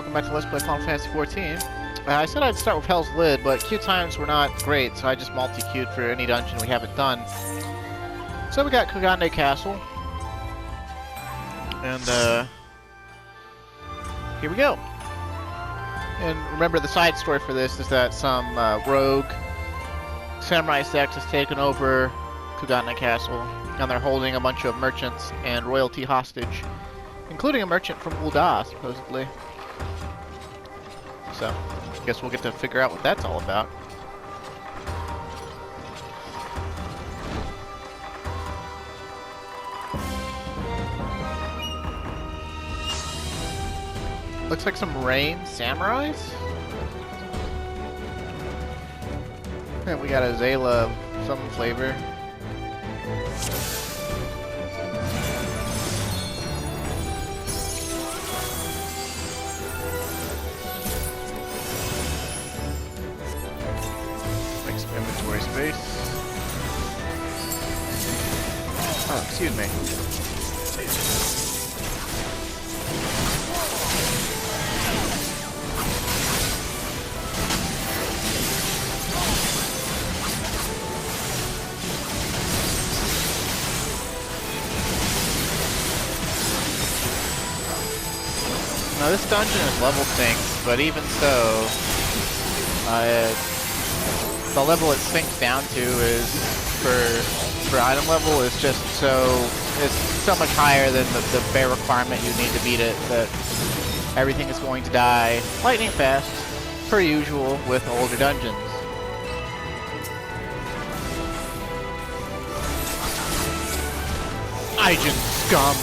welcome back to Let's Play Final Fantasy XIV. I said I'd start with Hell's Lid, but queue times were not great, so I just multi-queued for any dungeon we haven't done. So we got Kugane Castle. And, here we go. And remember, the side story for this is that some rogue samurai sect has taken over Kugane Castle, and they're holding a bunch of merchants and royalty hostage, including a merchant from Ul'dah, supposedly. So, I guess we'll get to figure out what that's all about. Looks like some rain samurais? And we got a Zayla of some flavor. Make some inventory space. Oh, excuse me. Now this dungeon is level synced, but even so, the level it sinks down to is for item level is just it's so much higher than the bare requirement you need to beat it that everything is going to die lightning fast, per usual with older dungeons. Agent scum.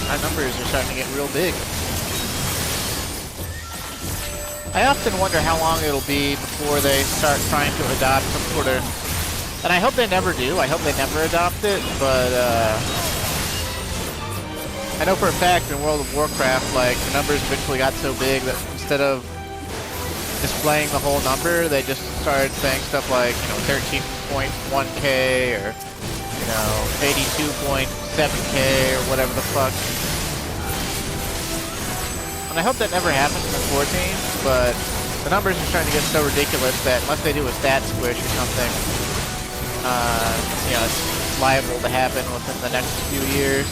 Our numbers are starting to get real big. I often wonder how long it'll be before they start trying to adopt some sort of... And I hope they never do. I hope they never adopt it, but I know for a fact in World of Warcraft, like, the numbers eventually got so big that instead of displaying the whole number, they just started saying stuff like, you know, 13.1k or, you know, 82.7k or whatever the fuck. And I hope that never happens in 14, but the numbers are starting to get so ridiculous that unless they do a stat squish or something, you know, it's liable to happen within the next few years.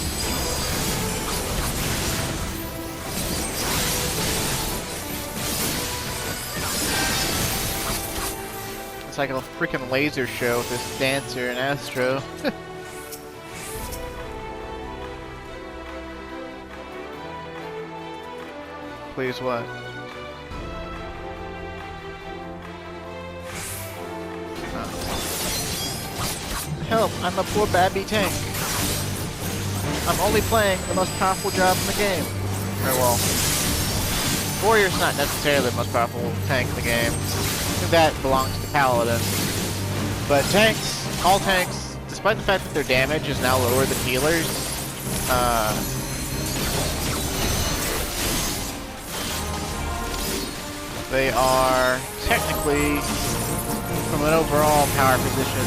It's like a freaking laser show with this dancer and Astro. Please what? Oh. Help! I'm a poor babby tank. I'm only playing the most powerful job in the game. Very well. Warrior's not necessarily the most powerful tank in the game. That belongs to Paladin. But tanks, all tanks, despite the fact that their damage is now lower than healers, they are technically, from an overall power position,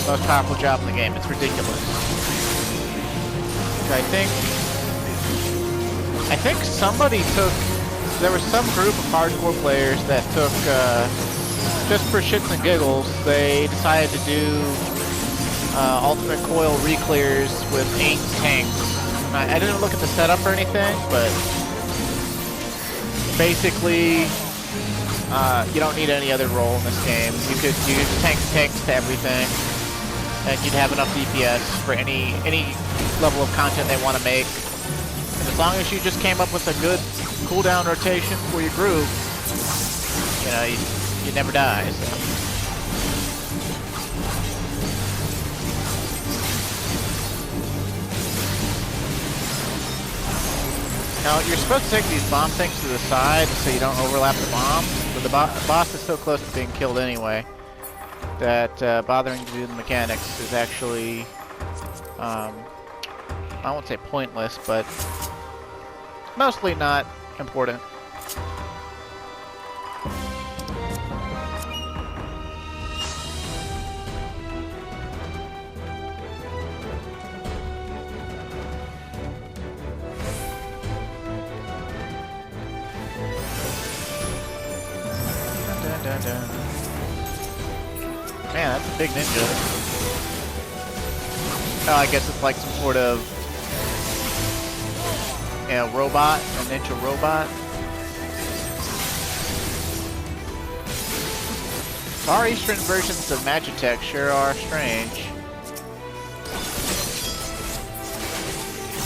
the most powerful job in the game. It's ridiculous. I think somebody took. There was some group of hardcore players that took, just for shits and giggles, they decided to do ultimate coil reclears with 8 tanks. I didn't look at the setup or anything, but basically, you don't need any other role in this game. You could use tanks to everything, and you'd have enough DPS for any level of content they want to make. And as long as you just came up with a good cooldown rotation for your group, you know, you never die. So. Now, you're supposed to take these bomb things to the side so you don't overlap the bombs, but the boss is so close to being killed anyway that bothering to do the mechanics is actually, I won't say pointless, but mostly not important. Dun, dun. Man, that's a big ninja. Oh, I guess it's like some sort of, yeah, robot, a ninja robot. Far Eastern versions of Magitech sure are strange.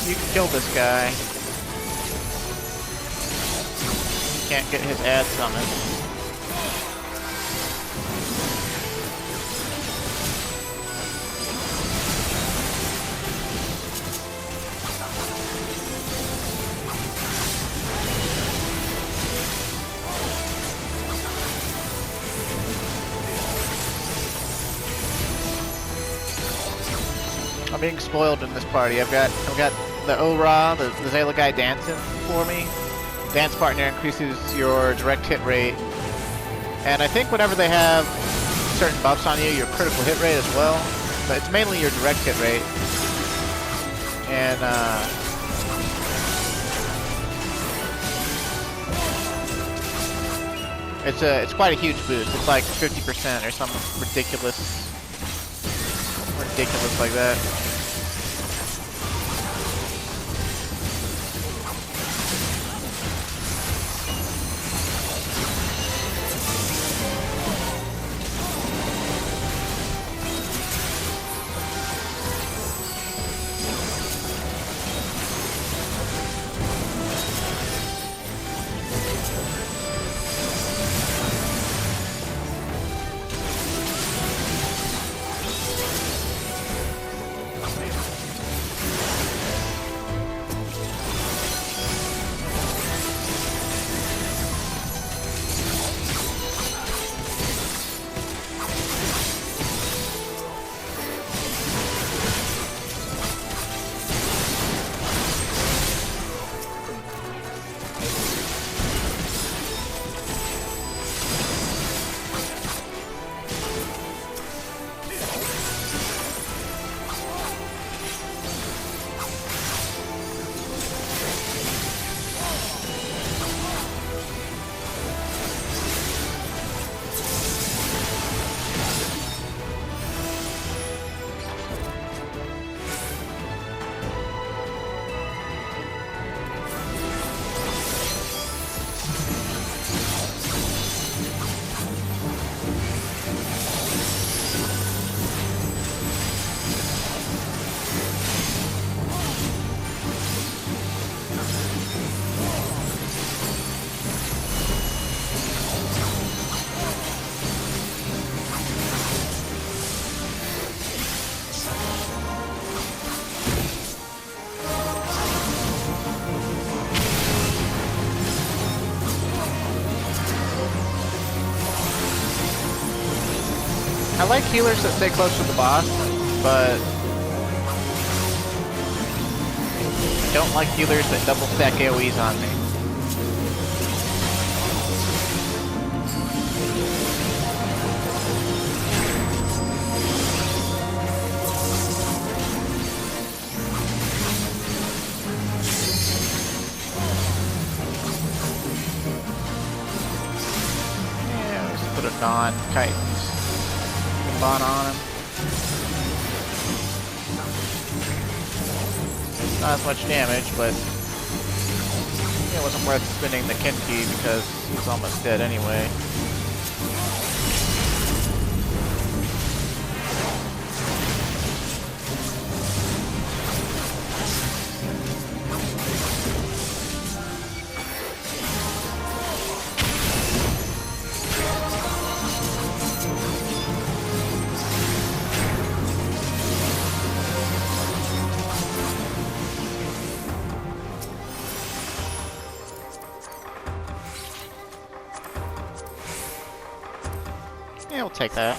You can kill this guy. You can't get his ad summoned. I'm being spoiled in this party. I've got the Ora, the Zayla guy dancing for me. Dance partner increases your direct hit rate. And I think whenever they have certain buffs on you, your critical hit rate as well. But it's mainly your direct hit rate. And it's quite a huge boost. It's like 50% or something ridiculous like that. I like healers that stay close to the boss, but I don't like healers that double stack AoEs on me. Yeah, let's put a non-kite on him. Not as much damage, but it wasn't worth spinning the Kenki because he's almost dead anyway. Yeah, we'll take that.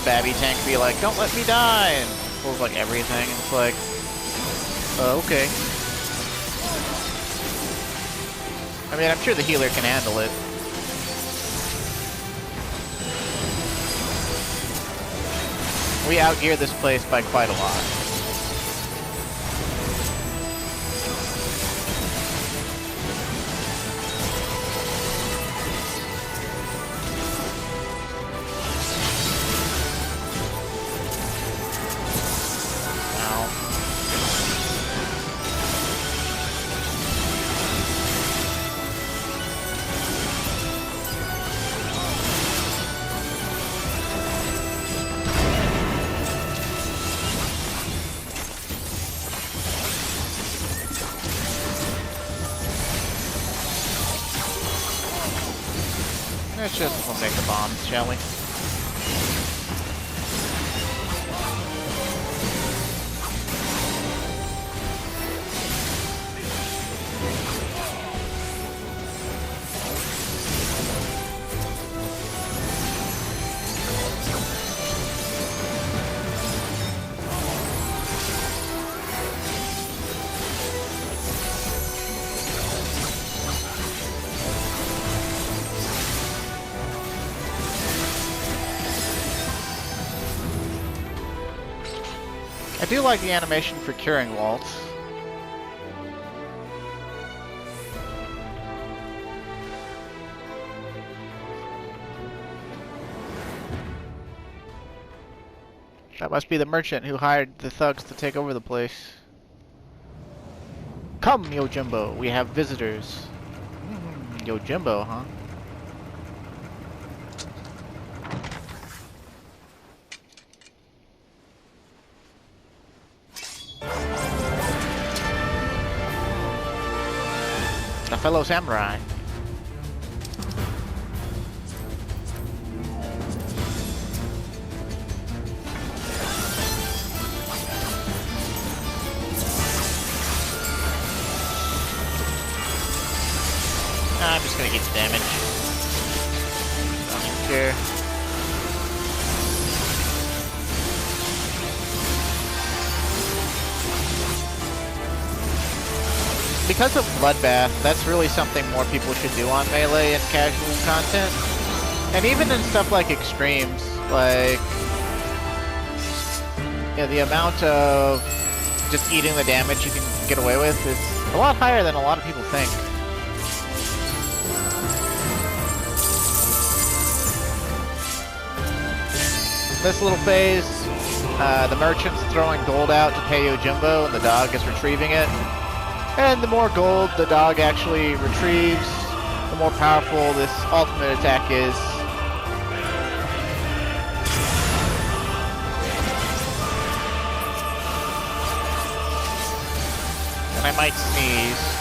Babby tank be like, don't let me die, and pulls like everything, and it's like, okay. I mean, I'm sure the healer can handle it. We outgear this place by quite a lot. Let's just we'll make the bombs, shall we? I do like the animation for curing Waltz. That must be the merchant who hired the thugs to take over the place. Come, Yojimbo, we have visitors. Yojimbo, huh? A fellow samurai. I'm just gonna get the damage. Don't care. Because of Bloodbath, that's really something more people should do on Melee and casual content. And even in stuff like Extremes, like, yeah, the amount of just eating the damage you can get away with is a lot higher than a lot of people think. This little phase, the merchant's throwing gold out to pay Yojimbo, and the dog is retrieving it. And the more gold the dog actually retrieves, the more powerful this ultimate attack is. And I might sneeze.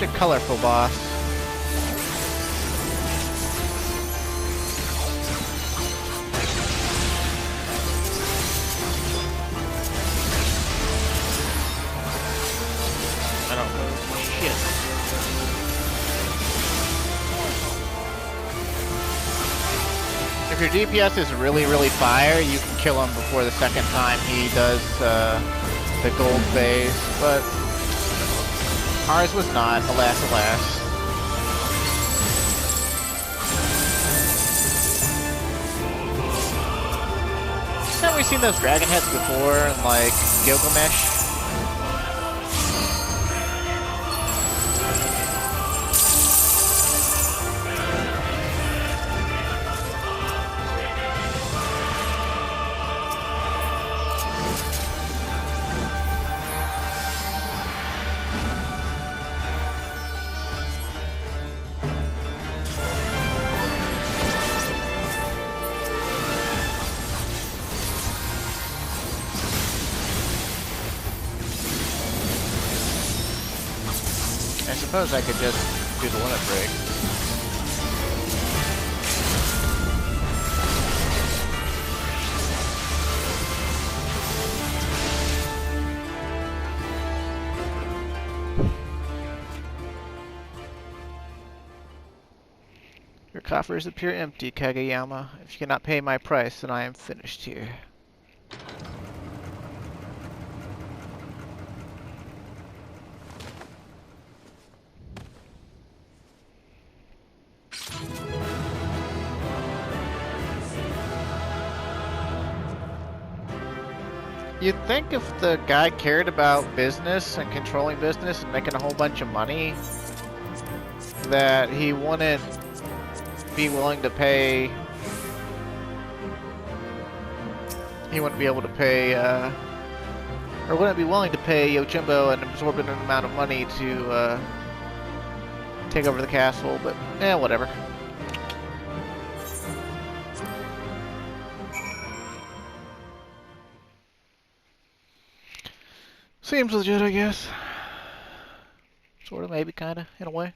Such a colorful boss. I don't know shit. If your DPS is really fire, you can kill him before the second time he does the gold phase, but ours was not, alas, alas. Haven't we seen those dragon heads before in, like, Gilgamesh? suppose I could just do the limit break. Your coffers appear empty, Kageyama. If you cannot pay my price, then I am finished here. You'd think if the guy cared about business and controlling business and making a whole bunch of money, that he wouldn't be willing to pay. He wouldn't be able to pay, or wouldn't be willing to pay Yojimbo an exorbitant amount of money to take over the castle, but whatever. Seems legit, I guess. Sort of, maybe, kinda, in a way.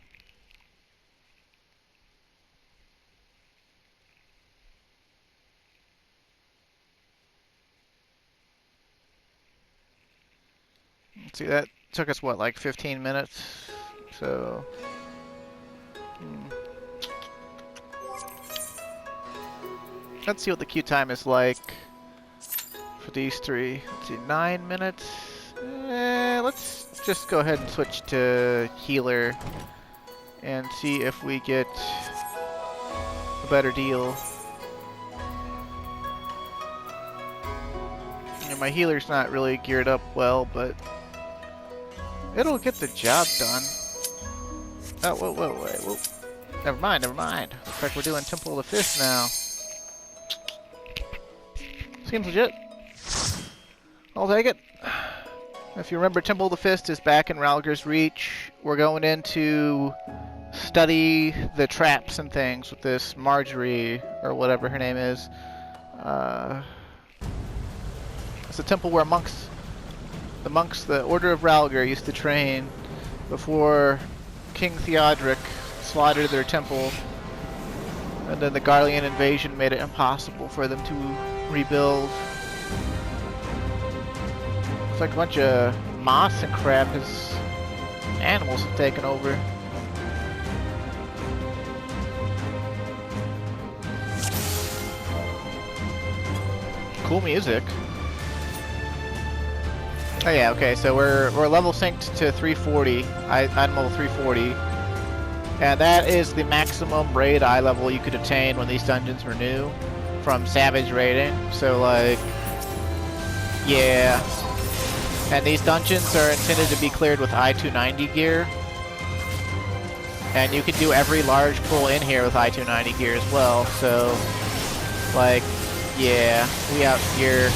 Let's see, that took us, what, like 15 minutes? So... Let's see what the queue time is like for these three. Let's see, 9 minutes? Let's just go ahead and switch to healer and see if we get a better deal. My healer's not really geared up well, but it'll get the job done. Oh, whoa. Never mind. Looks like we're doing Temple of the Fist now. Seems legit. I'll take it. If you remember, Temple of the Fist is back in Ralger's Reach. We're going in to study the traps and things with this Marjorie, or whatever her name is. It's a temple where the Order of Ralger used to train before King Theodoric slaughtered their temple. And then the Garlean invasion made it impossible for them to rebuild. It's like a bunch of moss and crap as animals have taken over. Cool music. Oh yeah, okay, so we're level synced to 340. I'm level 340. And that is the maximum raid eye level you could attain when these dungeons were new from Savage raiding. So like, yeah. And these dungeons are intended to be cleared with I-290 gear. And you can do every large pull in here with I-290 gear as well. So, like, yeah, we out here.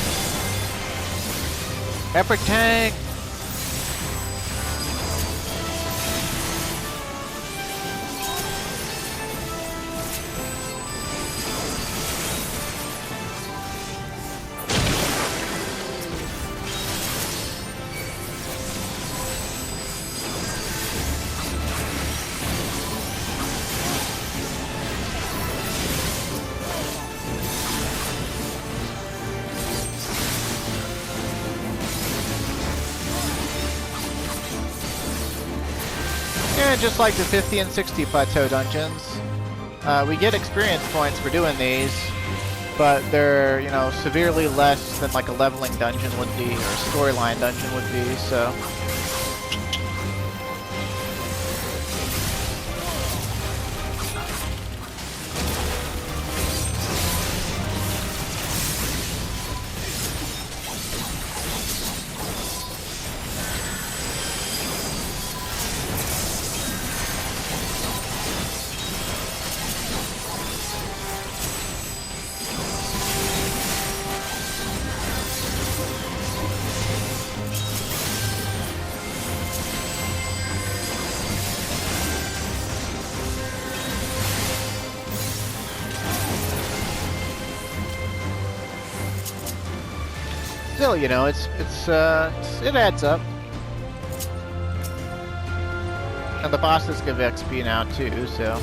Epic tank! Yeah, just like the 50 and 60 plateau dungeons. We get experience points for doing these, but they're, you know, severely less than like a leveling dungeon would be, or a storyline dungeon would be, so... Still, you know, it adds up. And the bosses give XP now too, so...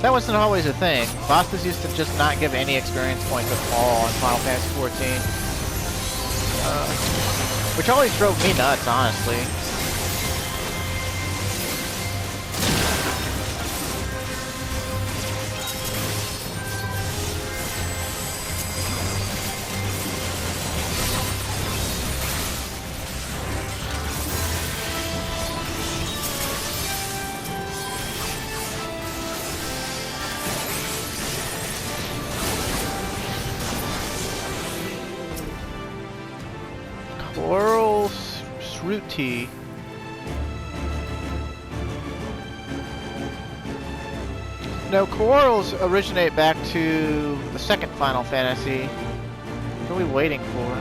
That wasn't always a thing. Bosses used to just not give any experience points at all in Final Fantasy XIV. Which always drove me nuts, honestly. Coral Shruti. No, corals originate back to the second Final Fantasy. What are we waiting for?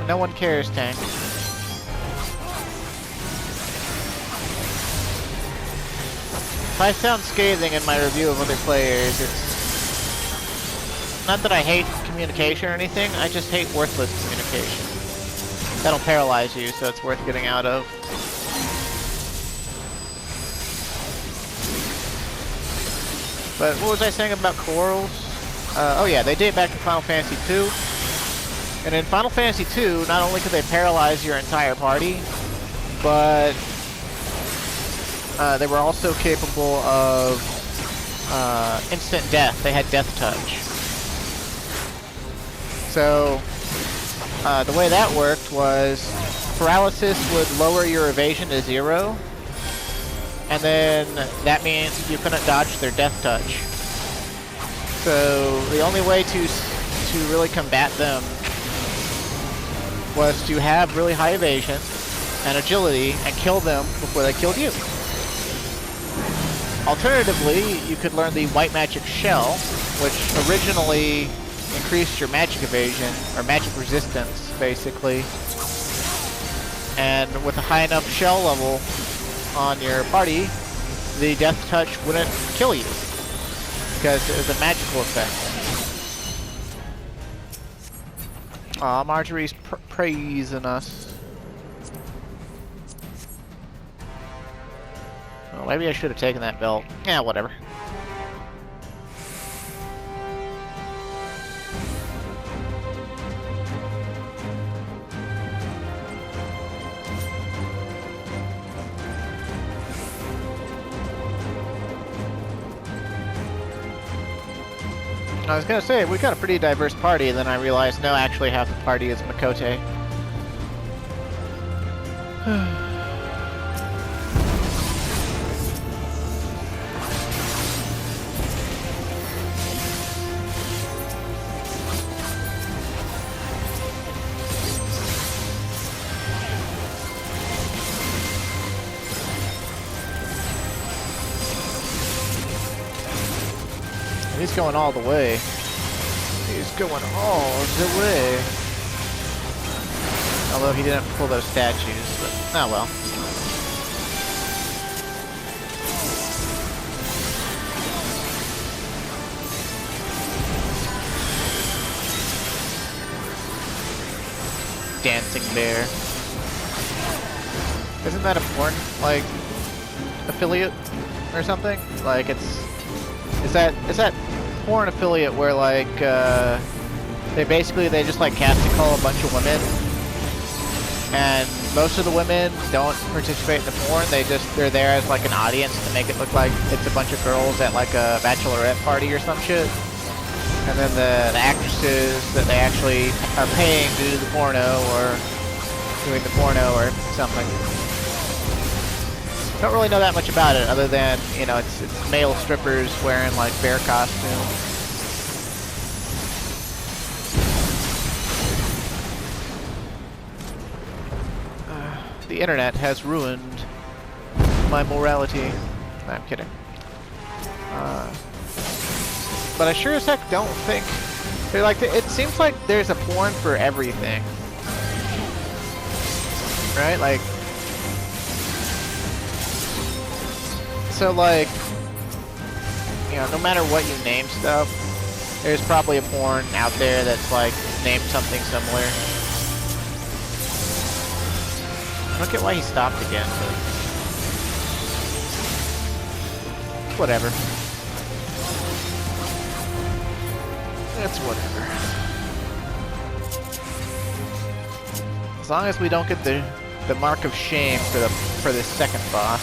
No one cares, Tank. If I sound scathing in my review of other players, it's not that I hate communication or anything, I just hate worthless communication. That'll paralyze you, so it's worth getting out of. But what was I saying about corals? Oh yeah, they date back to Final Fantasy II. And in Final Fantasy II, not only could they paralyze your entire party, but they were also capable of instant death. They had death touch. So, the way that worked was paralysis would lower your evasion to 0, and then that means you couldn't dodge their death touch. So the only way to really combat them was to have really high evasion and agility and kill them before they killed you. Alternatively, you could learn the White Magic Shell, which originally increased your magic evasion, or magic resistance, basically. And with a high enough shell level on your party, the death touch wouldn't kill you, because it was a magical effect. Aw, Marjorie's praising us. Well, maybe I should have taken that belt. Yeah, whatever. I was gonna say, we got a pretty diverse party, and then I realized, no, actually half the party is Makote. He's going all the way. He's going all the way. Although he didn't pull those statues, but oh well. Dancing bear. Isn't that a porn, like, affiliate or something? Like, it's... Is that porn affiliate where, like, they just like casting call a bunch of women, and most of the women don't participate in the porn. They're there as like an audience to make it look like it's a bunch of girls at like a bachelorette party or some shit. And then the actresses that they actually are paying to do the porno or doing the porno or something. Don't really know that much about it, other than, you know, it's male strippers wearing like bear costumes. The internet has ruined my morality. No, I'm kidding. But I sure as heck don't think they're like. It seems like there's a porn for everything, right? Like. So, like, you know, no matter what you name stuff, there's probably a porn out there that's, like, named something similar. I don't get why he stopped again, but whatever. It's whatever. As long as we don't get the mark of shame for this second boss.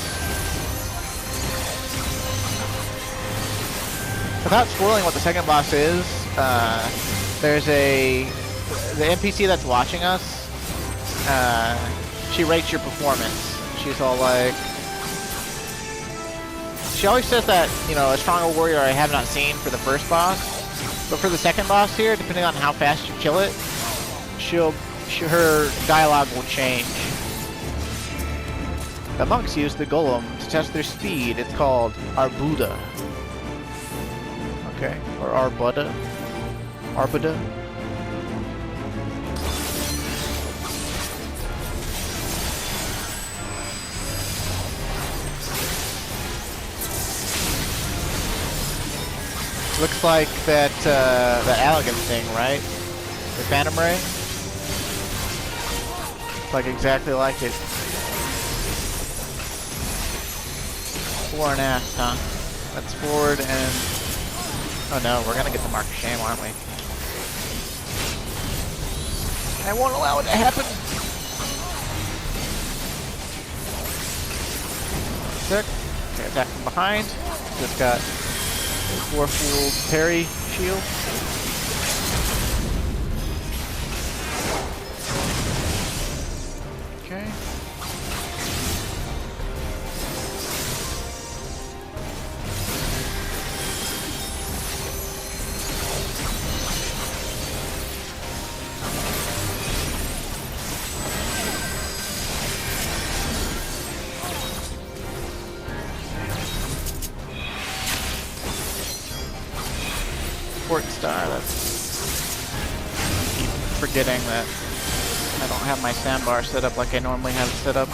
Without spoiling what the second boss is, there's the NPC that's watching us. She rates your performance. She's all like, she always says that, you know, a stronger warrior I have not seen for the first boss, but for the second boss here, depending on how fast you kill it, her dialogue will change. The monks use the golem to test their speed. It's called Arbuda. Okay, or Arbuda. Arbuda. Looks like that Allegan thing, right? The Phantom Ray? It's like exactly like it. Floor and ass, huh? Let's forward and... Oh no, we're gonna get the mark of shame, aren't we? I won't allow it to happen! Sick. Okay, attack from behind. Just got four-fold parry shield. Okay. Star, that's... keep forgetting that I don't have my sandbar set up like I normally have it set up.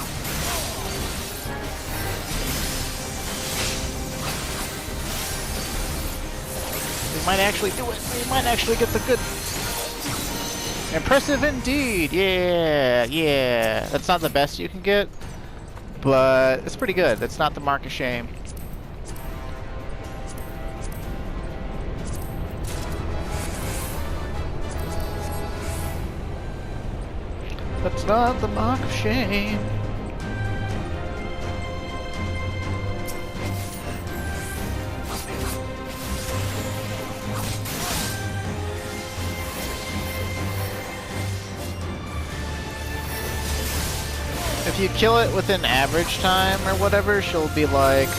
We might actually do it! We might actually get the good... Impressive indeed! Yeah! Yeah! That's not the best you can get, but it's pretty good. That's not the mark of shame. That's not the mark of shame. If you kill it within average time or whatever, she'll be like,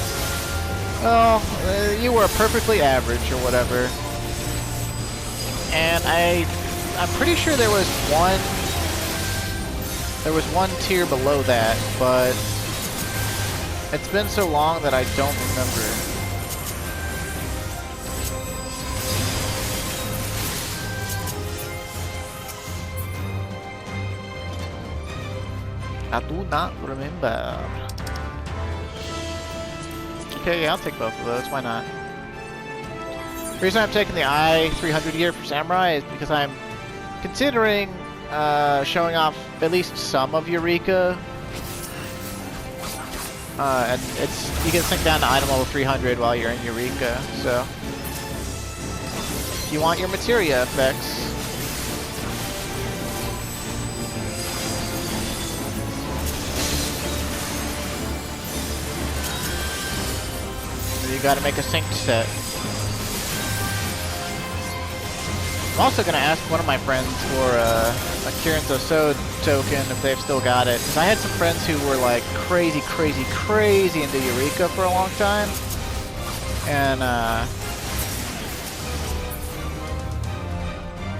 oh, you were perfectly average or whatever. And I'm pretty sure there was one tier below that, but it's been so long that I don't remember. I do not remember. Okay, yeah, I'll take both of those. Why not? The reason I'm taking the I-300 gear for Samurai is because I'm considering showing off at least some of Eureka. And you can sink down to item level 300 while you're in Eureka, so if you want your materia effects, you gotta make a synced set. I'm also gonna ask one of my friends for a Kirin's Osode token if they've still got it. Because I had some friends who were like crazy into Eureka for a long time. And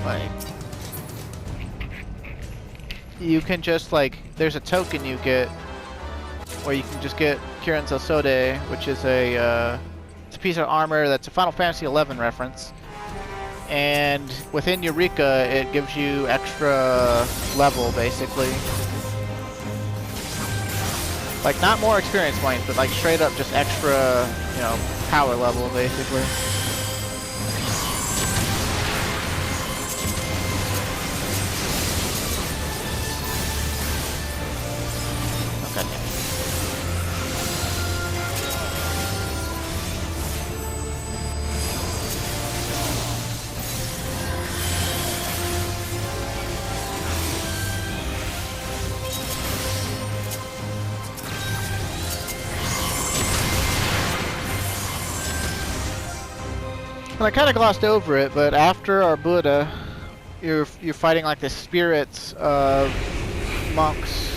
like, you can just like, there's a token you get where you can just get Kirin's Osode, which is it's a piece of armor that's a Final Fantasy XI reference. And within Eureka, it gives you extra level, basically. Like, not more experience points, but like straight up just extra, you know, power level, basically. And I kind of glossed over it, but after our Buddha, you're fighting like the spirits of monks.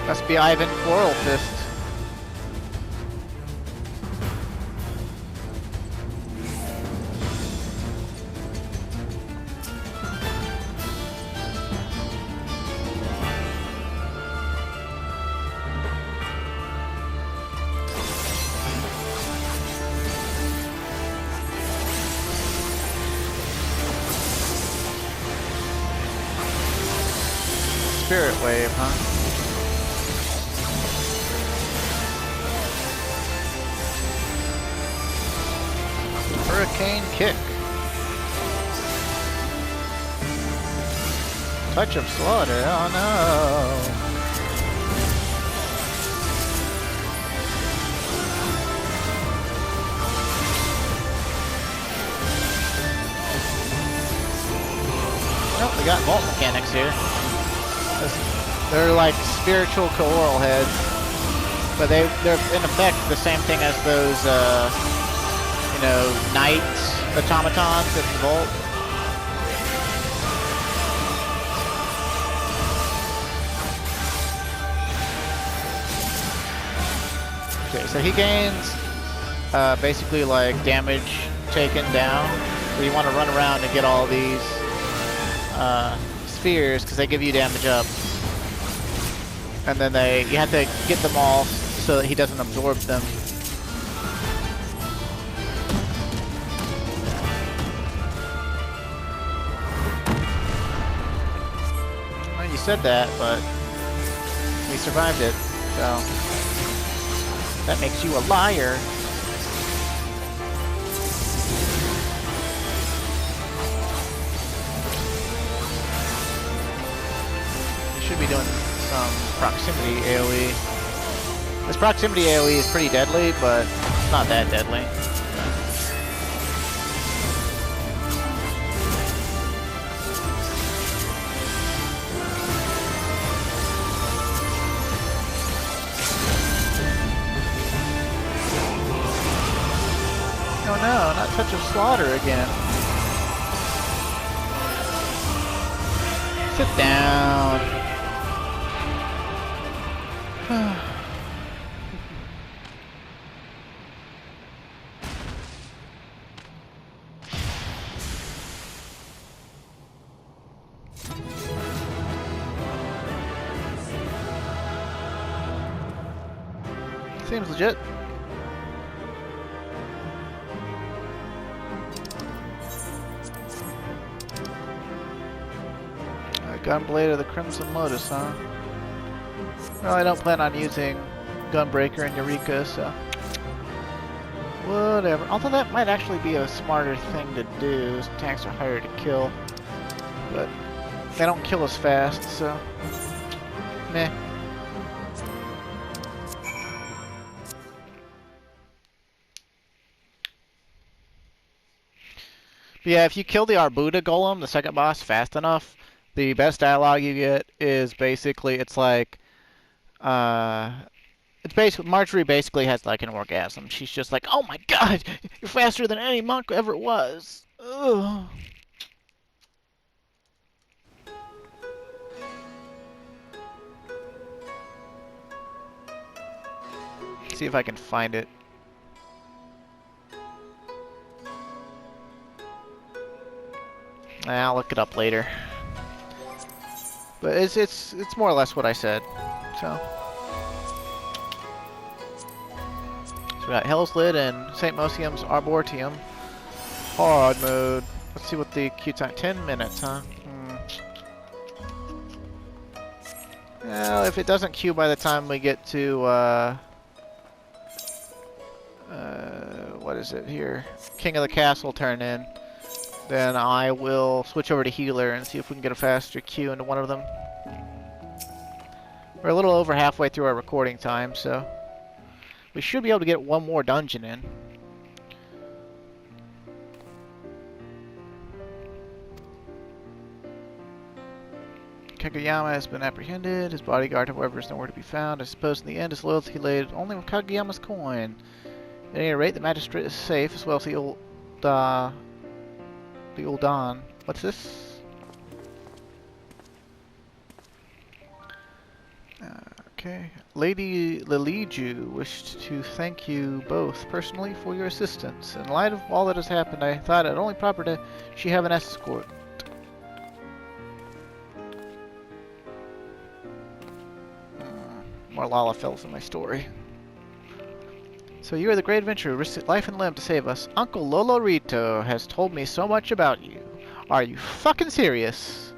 Must be Ivan Floral Fist. Spirit Wave, huh? Hurricane Kick. Touch of Slaughter, oh no. Oh, we got vault mechanics here. They're like spiritual coral heads, but they're in effect the same thing as those, you know, knight automatons at the vault. Okay, so he gains basically like damage taken down. So you want to run around and get all these spheres because they give you damage up, and then you have to get them all so that he doesn't absorb them. Well, you said that, but we survived it, so that makes you a liar. Should be doing some proximity AoE. This proximity AoE is pretty deadly, but it's not that deadly. Oh no, not Touch of Slaughter again. Sit down. Seems legit. Gunblade of the Crimson Lotus, huh? Well, I don't plan on using Gunbreaker and Eureka, so whatever. Although that might actually be a smarter thing to do. Tanks are harder to kill, but they don't kill as fast, so meh. But yeah, if you kill the Arbuda Golem, the second boss, fast enough, the best dialogue you get is basically, it's like, it's basically, Marjorie basically has like an orgasm. She's just like, oh my god, you're faster than any monk ever was. Ugh. See if I can find it. I'll look it up later. But it's more or less what I said. So we got Hell's Lid and St. Mosium's Arboretum. Hard mode. Let's see what the queue time. 10 minutes, huh? Well, if it doesn't queue by the time we get to what is it here? King of the Castle turn in, then I will switch over to Healer and see if we can get a faster queue into one of them. We're a little over halfway through our recording time, so we should be able to get one more dungeon in. Kageyama has been apprehended. His bodyguard, however, is nowhere to be found. I suppose in the end his loyalty laid only with Kageyama's coin. At any rate, the magistrate is safe, as well as the old Don. What's this? Okay. Lady Liliju wished to thank you both personally for your assistance. In light of all that has happened, I thought it only proper that she have an escort. More Lalafells in my story. So you are the great adventurer who risked life and limb to save us. Uncle Lolorito has told me so much about you. Are you fucking serious?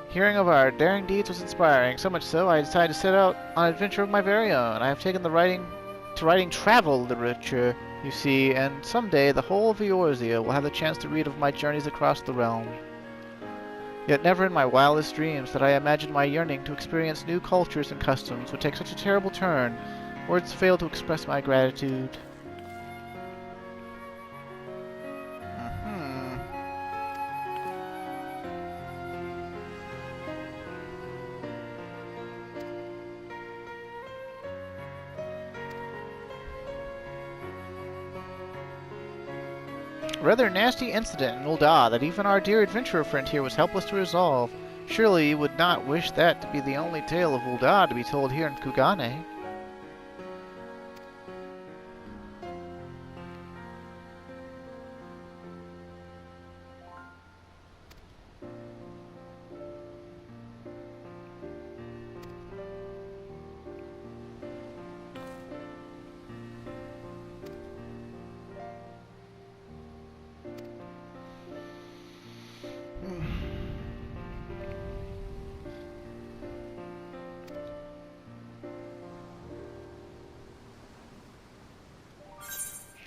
Hearing of our daring deeds was inspiring, so much so I decided to set out on an adventure of my very own. I have taken to writing travel literature, you see, and someday the whole of Eorzea will have the chance to read of my journeys across the realm. Yet never in my wildest dreams did I imagine my yearning to experience new cultures and customs would take such a terrible turn. Words fail to express my gratitude. Rather nasty incident in Ul'dah that even our dear adventurer friend here was helpless to resolve. Surely you would not wish that to be the only tale of Ul'dah to be told here in Kugane.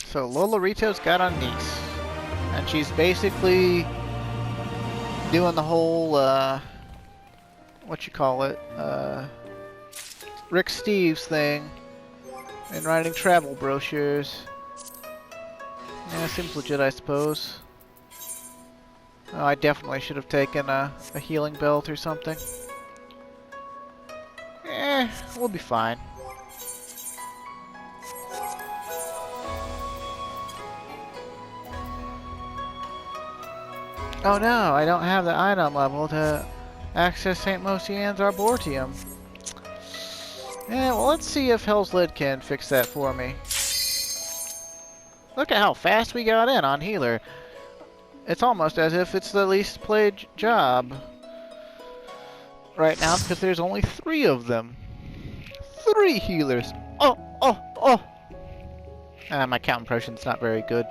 So Lolorito's got a niece, and she's basically doing the whole, what you call it, Rick Steves thing, and writing travel brochures. Yeah, seems legit, I suppose. Oh, I definitely should have taken a healing belt or something. We'll be fine. Oh no, I don't have the item level to access St. Mosian's Arboretum. Yeah, well, let's see if Hell's Lid can fix that for me. Look at how fast we got in on healer. It's almost as if it's the least played job right now because there's only 3 of them. 3 healers. Oh. My counting potion's not very good.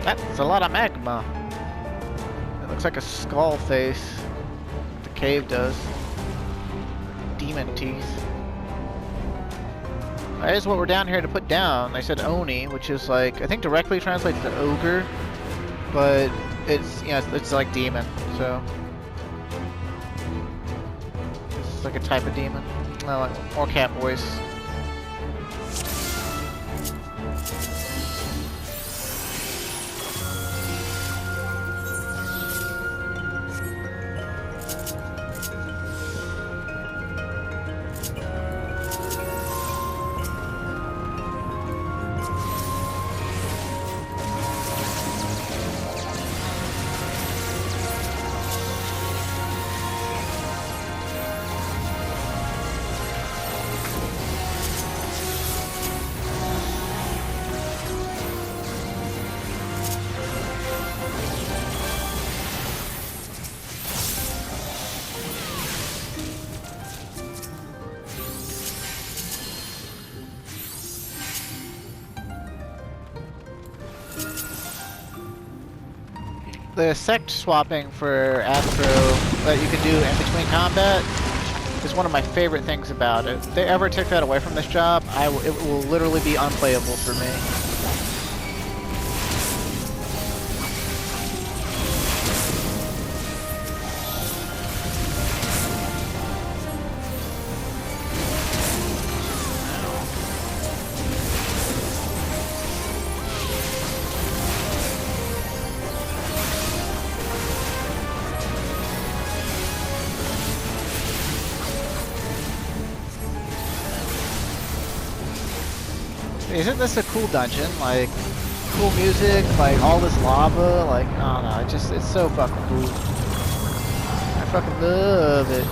That's a lot of magma. It looks like a skull face. The cave does. Demon teeth. That is what we're down here to put down. They said Oni, which is like, I think directly translates to ogre, but it's, you know, it's like demon, so. It's like a type of demon. No, like, or cat voice. The sect swapping for Astro that you can do in between combat is one of my favorite things about it. If they ever take that away from this job, it will literally be unplayable for me. Isn't this a cool dungeon? Like, cool music, like all this lava, like, I don't know, it's so fucking cool. I fucking love it.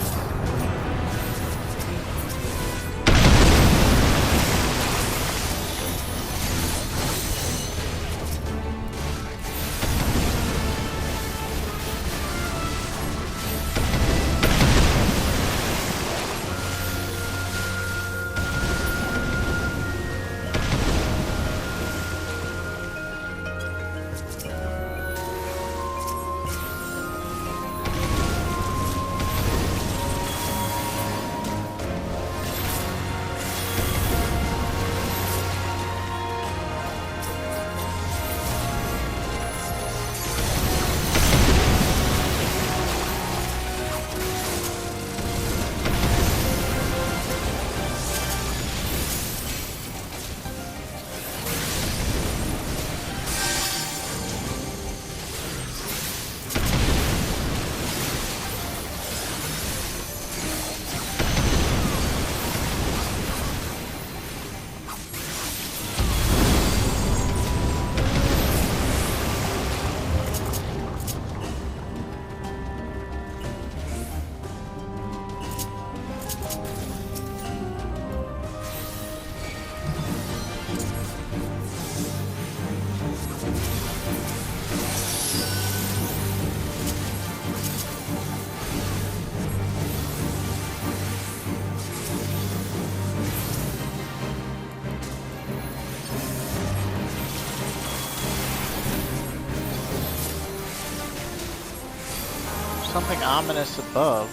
Something ominous above.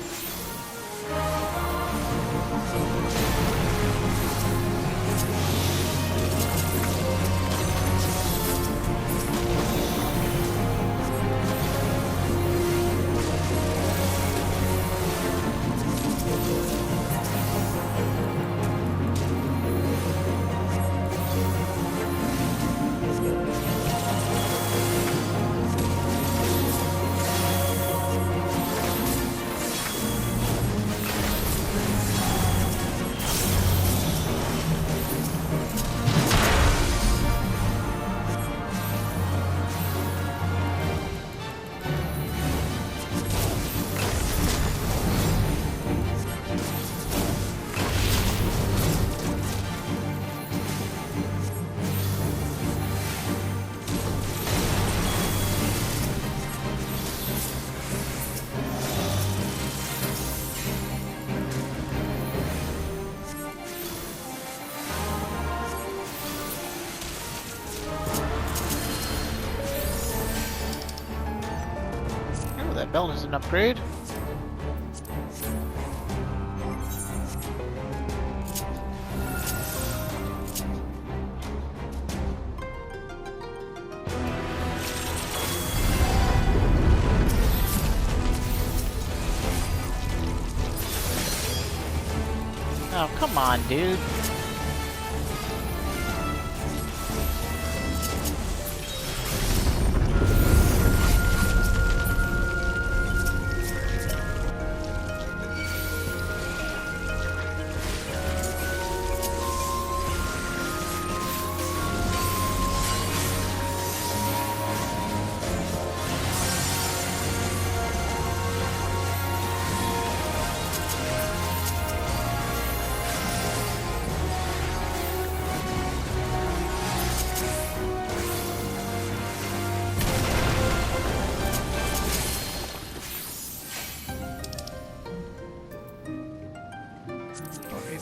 That belt is an upgrade. Oh, come on, dude.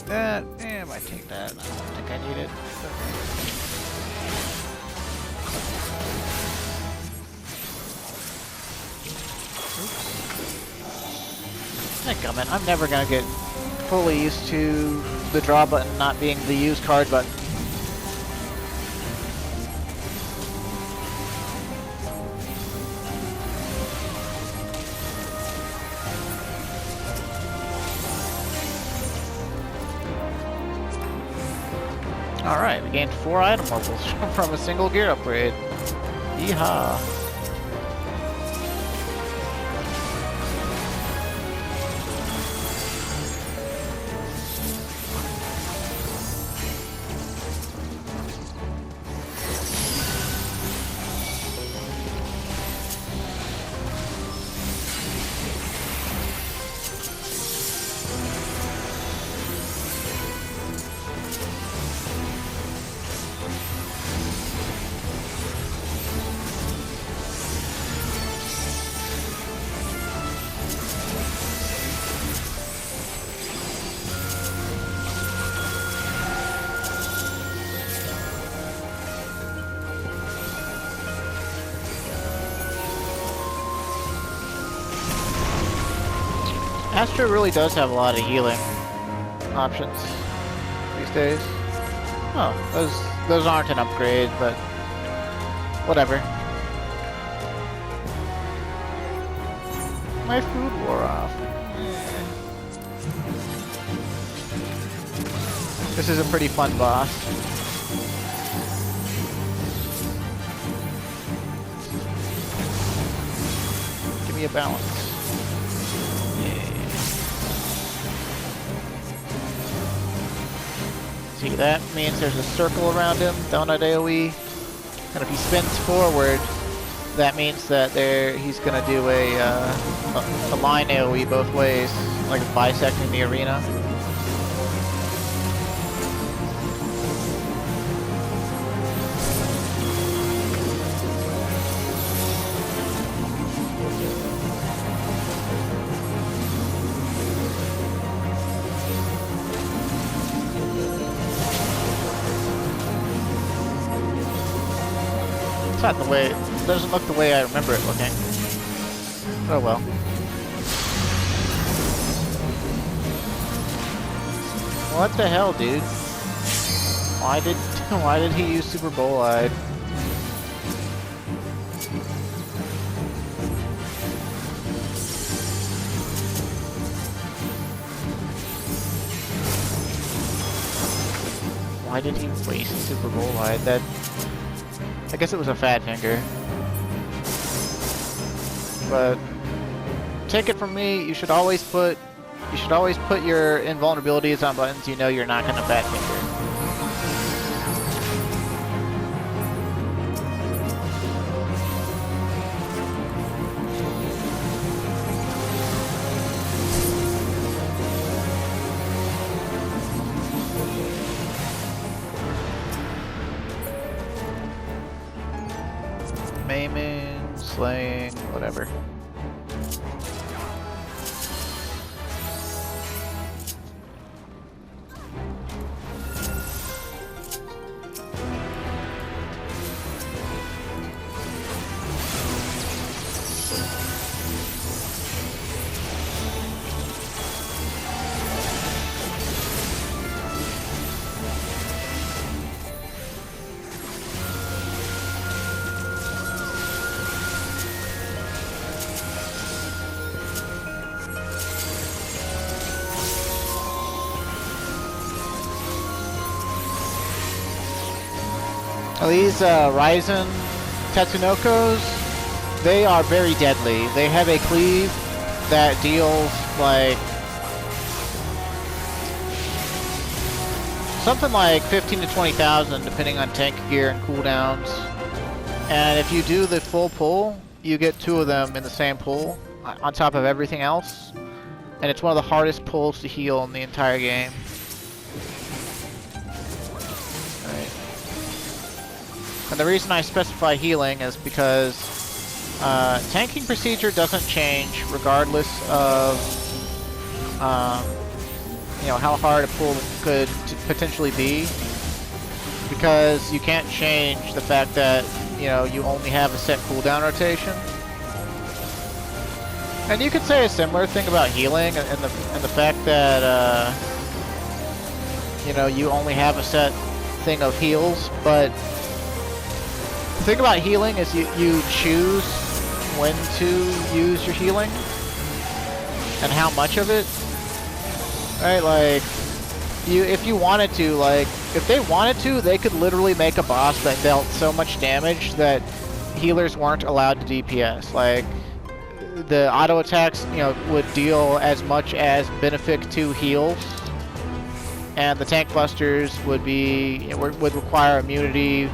That, I might take that. I don't think I need it. Dadgummit, I'm never gonna get fully used to the draw button not being the use card button. Alright, we gained 4 item levels from a single gear upgrade. Yeehaw! Astro really does have a lot of healing options these days. Oh, those aren't an upgrade, but whatever. My food wore off. This is a pretty fun boss. Give me a balance. Yeah. See, that means there's a circle around him, donut AoE. And if he spins forward, that means that he's gonna do a line AoE both ways, like bisecting the arena. It's not the way, it doesn't look the way I remember it looking. Oh well. What the hell, dude? Why did he use Super Bolide? Why did he waste Super Bolide? That, I guess it was a fat finger. But take it from me, you should always put your invulnerabilities on buttons you know you're not gonna fat finger. Maiming, slaying, whatever. These Ryzen Tatsunokos, they are very deadly. They have a cleave that deals like something like 15 to 20,000 depending on tank gear and cooldowns. And if you do the full pull, you get 2 of them in the same pull on top of everything else. And it's one of the hardest pulls to heal in the entire game. And the reason I specify healing is because tanking procedure doesn't change regardless of you know, how hard a pull could potentially be, because you can't change the fact that, you know, you only have a set cooldown rotation. And you could say a similar thing about healing and the fact that you know, you only have a set thing of heals, but the thing about healing is you choose when to use your healing and how much of it. Right, like if you wanted to, like if they wanted to, they could literally make a boss that dealt so much damage that healers weren't allowed to DPS. Like the auto attacks, you know, would deal as much as Benefic 2 heals, and the tank busters would require immunity.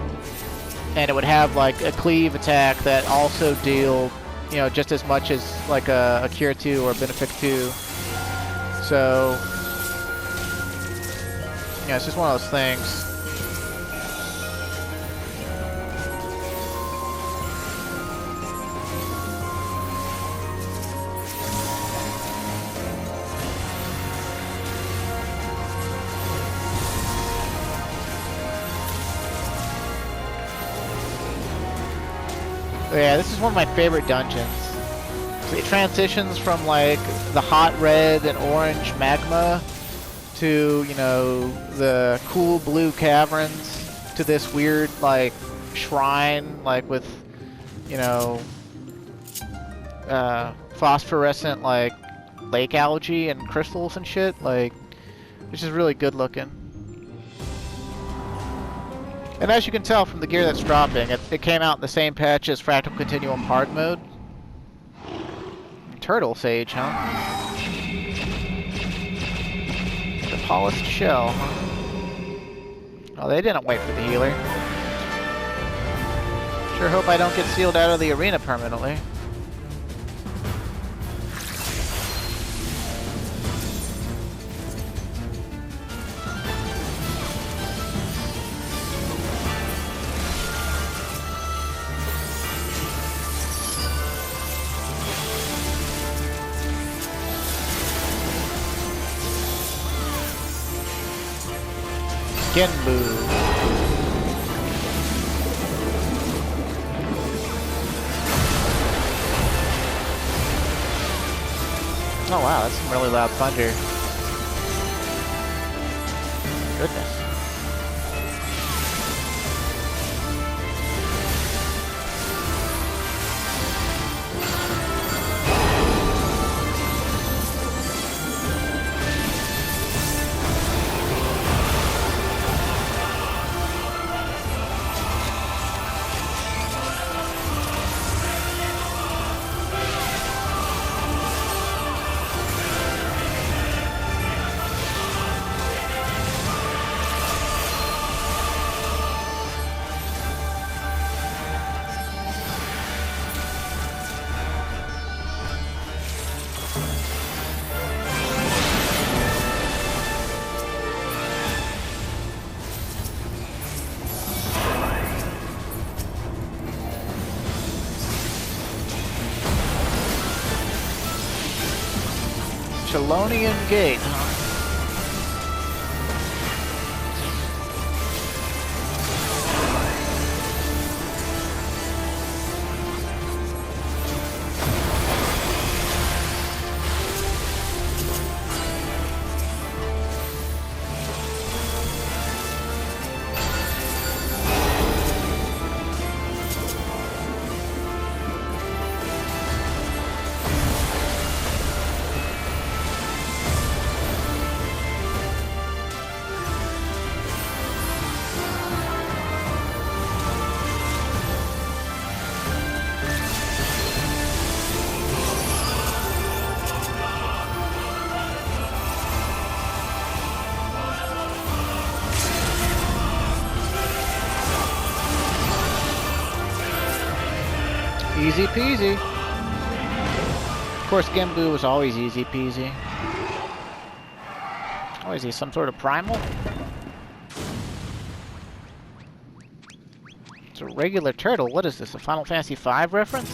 And it would have like a cleave attack that also deal, you know, just as much as like a Cure 2 or Benefic 2. So, yeah, it's just one of those things. Yeah, this is one of my favorite dungeons. So it transitions from like the hot red and orange magma to, you know, the cool blue caverns to this weird like shrine like with, you know, phosphorescent like lake algae and crystals and shit, like, which is really good looking. And as you can tell from the gear that's dropping, it came out in the same patch as Fractal Continuum Hard Mode. Turtle Sage, huh? The polished shell, huh? Oh, they didn't wait for the healer. Sure hope I don't get sealed out of the arena permanently. Genbu. Oh wow, that's some really loud thunder. Goodness. Chelonian Gate, huh? Easy peasy. Of course, Genbu was always easy peasy. Oh, is he some sort of primal? It's a regular turtle. What is this, a Final Fantasy V reference?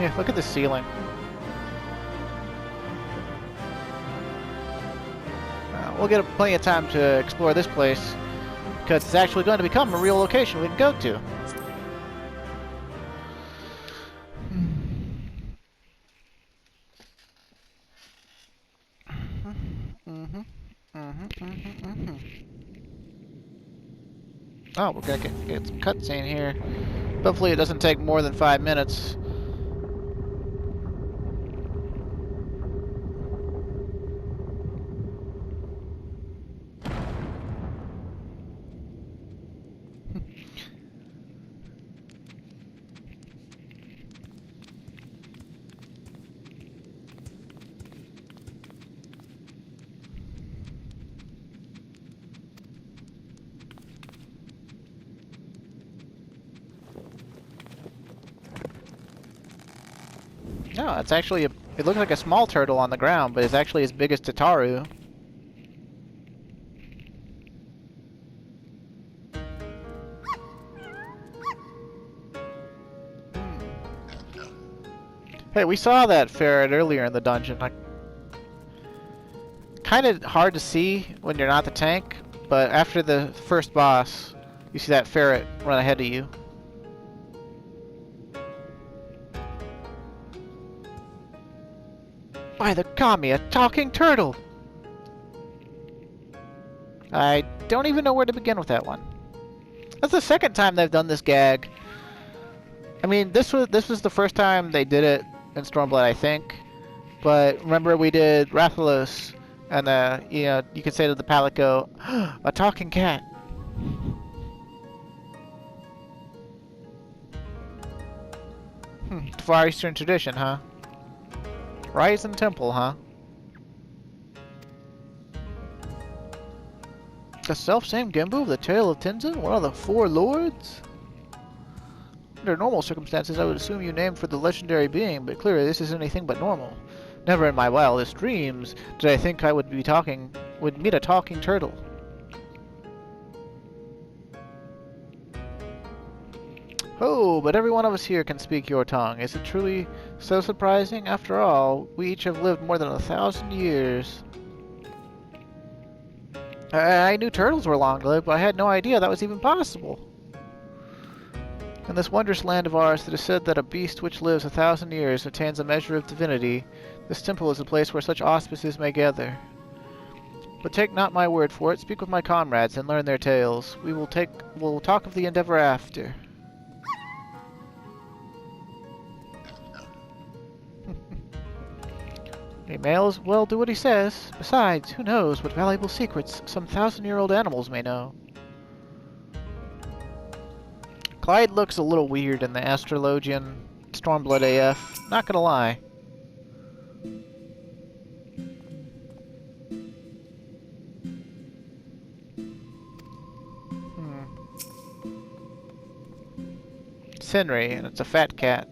Yeah, look at the ceiling. We'll get plenty of time to explore this place, because it's actually going to become a real location we can go to. Oh, we're gonna get some cutscene here. Hopefully it doesn't take more than 5 minutes. No, it's actually it looks like a small turtle on the ground, but it's actually as big as Tataru. Hey, we saw that ferret earlier in the dungeon. Kind of hard to see when you're not the tank, but after the first boss, you see that ferret run ahead of you. By the kami, a talking turtle! I don't even know where to begin with that one. That's the second time they've done this gag. I mean, this was the first time they did it in Stormblood, I think. But remember, we did Rathalos, and you know, you could say to the Palico, a talking cat. Far Eastern tradition, huh? Ryzen Temple, huh? The self-same Genbu of the Tale of Tenzin, one of the four lords? Under normal circumstances, I would assume you named for the legendary being, but clearly this is anything but normal. Never in my wildest dreams did I think I would meet a talking turtle. Oh, but every one of us here can speak your tongue. Is it truly so surprising? After all, we each have lived more than 1,000 years. I knew turtles were long-lived, but I had no idea that was even possible. In this wondrous land of ours, it is said that a beast which lives 1,000 years attains a measure of divinity. This temple is a place where such auspices may gather. But take not my word for it. Speak with my comrades and learn their tales. We'll talk of the endeavor after. He may well do what he says. Besides, who knows what valuable secrets some 1,000-year-old animals may know. Clyde looks a little weird in the Astrologian Stormblood AF, not gonna lie. It's Henry, and it's a fat cat.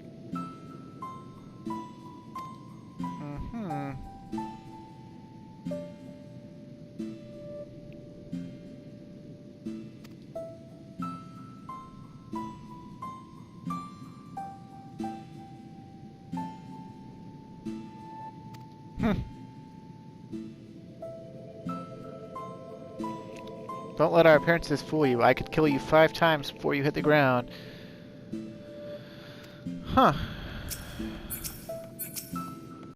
Don't let our appearances fool you. I could kill you 5 times before you hit the ground. Huh.